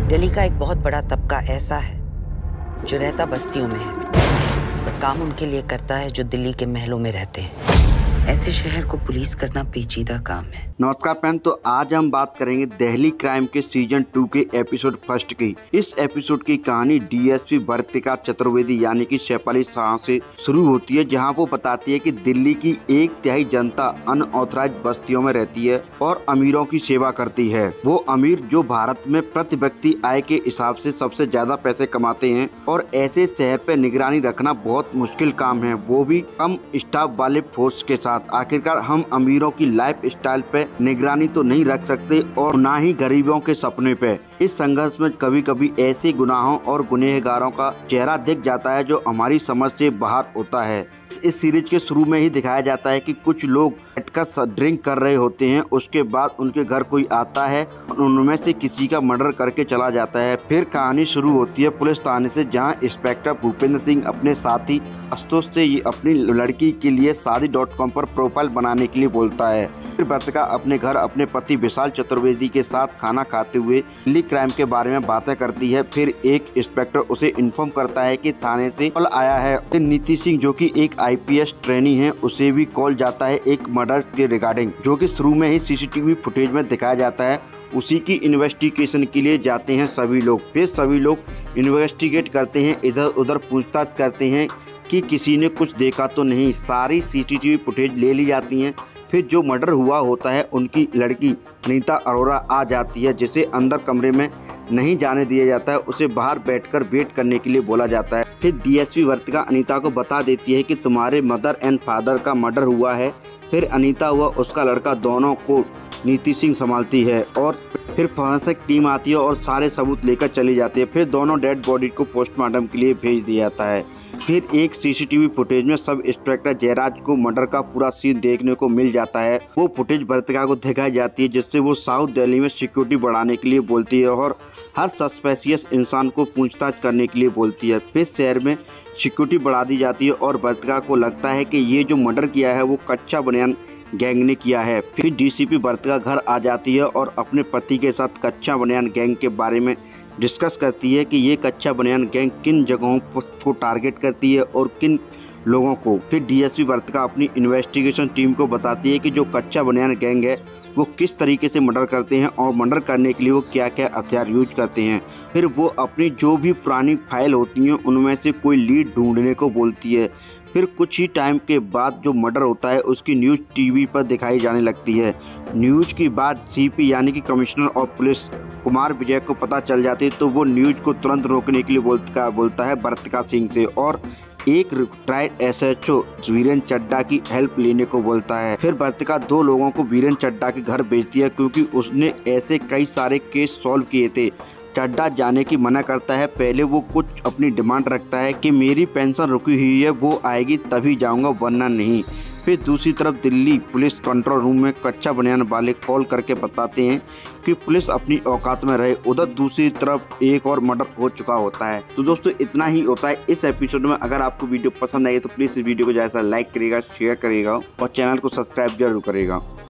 दिल्ली का एक बहुत बड़ा तबका ऐसा है जो रहता बस्तियों में है और काम उनके लिए करता है जो दिल्ली के महलों में रहते हैं। ऐसे शहर को पुलिस करना पेचीदा काम है। नमस्कार फ्रेंड, तो आज हम बात करेंगे दिल्ली क्राइम के सीजन 2 के एपिसोड फर्स्ट की। इस एपिसोड की कहानी डीएसपी वर्तिका चतुर्वेदी यानी कि शेफाली शाह से शुरू होती है, जहां वो बताती है कि दिल्ली की 1/3 जनता अनऑथराइज बस्तियों में रहती है और अमीरों की सेवा करती है। वो अमीर जो भारत में प्रति व्यक्ति आय के हिसाब से सबसे ज्यादा पैसे कमाते हैं और ऐसे शहर पे निगरानी रखना बहुत मुश्किल काम है, वो भी कम स्टाफ वाले फोर्स के साथ। आखिरकार हम अमीरों की लाइफ स्टाइल पे निगरानी तो नहीं रख सकते और ना ही गरीबों के सपने पे। इस संघर्ष में कभी कभी ऐसे गुनाहों और गुनहगारों का चेहरा दिख जाता है जो हमारी समझ से बाहर होता है। इस सीरीज के शुरू में ही दिखाया जाता है कि कुछ लोग बैठकर ड्रिंक कर रहे होते हैं, उसके बाद उनके घर कोई आता है और उनमें से किसी का मर्डर करके चला जाता है। फिर कहानी शुरू होती है पुलिस थाने से, जहां इंस्पेक्टर भूपेंद्र सिंह अपने साथी आशुतोष से अपनी लड़की के लिए शादी.com पर प्रोफाइल बनाने के लिए बोलता है। फिर वर्तिका अपने घर अपने पति विशाल चतुर्वेदी के साथ खाना खाते हुए दिल्ली क्राइम के बारे में बातें करती है। फिर एक इंस्पेक्टर उसे इन्फॉर्म करता है कि थाने से कॉल आया है। फिर नीति सिंह जो कि एक आईपीएस ट्रेनी है, उसे भी कॉल जाता है एक मर्डर के रिगार्डिंग, जो कि शुरू में ही सीसीटीवी फुटेज में दिखाया जाता है। उसी की इन्वेस्टिगेशन के लिए जाते हैं सभी लोग। फिर सभी लोग इन्वेस्टिगेट करते हैं, इधर उधर पूछताछ करते हैं कि किसी ने कुछ देखा तो नहीं। सारी सीसीटीवी फुटेज ले ली जाती हैं। फिर जो मर्डर हुआ होता है उनकी लड़की अनीता अरोरा आ जाती है, जिसे अंदर कमरे में नहीं जाने दिया जाता है, उसे बाहर बैठकर वेट करने के लिए बोला जाता है। फिर डीएसपी वर्तिका अनीता को बता देती है कि तुम्हारे मदर एंड फादर का मर्डर हुआ है। फिर अनीता व उसका लड़का दोनों को नीति सिंह संभालती है और फिर फॉरेंसिक टीम आती है और सारे सबूत लेकर चली जाती है। फिर दोनों डेड बॉडी को पोस्टमार्टम के लिए भेज दिया जाता है। फिर एक सीसीटीवी फुटेज में सब इंस्पेक्टर जयराज को मर्डर का पूरा सीन देखने को मिल जाता है। वो फुटेज वर्तिका को दिखाई जाती है, जिससे वो साउथ दिल्ली में सिक्योरिटी बढ़ाने के लिए बोलती है और हर सस्पेशियस इंसान को पूछताछ करने के लिए बोलती है। फिर शहर में सिक्योरिटी बढ़ा दी जाती है और वर्तिका को लगता है कि ये जो मर्डर किया है वो कच्चा बनियान गैंग ने किया है। फिर डीसीपी वर्तिका घर आ जाती है और अपने पति के साथ कच्चा बनियान गैंग के बारे में डिस्कस करती है कि ये कच्चा बनियान गैंग किन जगहों को टारगेट करती है और किन लोगों को। फिर डीएसपी वर्तिका अपनी इन्वेस्टिगेशन टीम को बताती है कि जो कच्चा बनियान गैंग है वो किस तरीके से मर्डर करते हैं और मर्डर करने के लिए वो क्या क्या हथियार यूज करते हैं। फिर वो अपनी जो भी पुरानी फाइल होती हैं उनमें से कोई लीड ढूंढने को बोलती है। फिर कुछ ही टाइम के बाद जो मर्डर होता है उसकी न्यूज़ टीवी पर दिखाई जाने लगती है। न्यूज़ की बात सीपी यानी कि commissioner of police Kumar Vijay को पता चल जाती है, तो वो न्यूज़ को तुरंत रोकने के लिए बोलता है वर्तिका सिंह से और एक रिटायर्ड एसएचओ वीरेंद्र चड्ढा की हेल्प लेने को बोलता है। फिर वर्तिका 2 लोगों को वीरेंद्र चड्ढा के घर भेजती है, क्योंकि उसने ऐसे कई सारे केस सॉल्व किए थे। चड्ढा जाने की मना करता है। पहले वो कुछ अपनी डिमांड रखता है कि मेरी पेंशन रुकी हुई है, वो आएगी तभी जाऊंगा वरना नहीं। फिर दूसरी तरफ दिल्ली पुलिस कंट्रोल रूम में कच्चा बनियान वाले कॉल करके बताते हैं कि पुलिस अपनी औकात में रहे। उधर दूसरी तरफ एक और मर्डर हो चुका होता है। तो दोस्तों इतना ही होता है इस एपिसोड में। अगर आपको वीडियो पसंद आई तो प्लीज़ इस वीडियो को ज़्यादा लाइक करिएगा, शेयर करिएगा और चैनल को सब्सक्राइब जरूर करिएगा।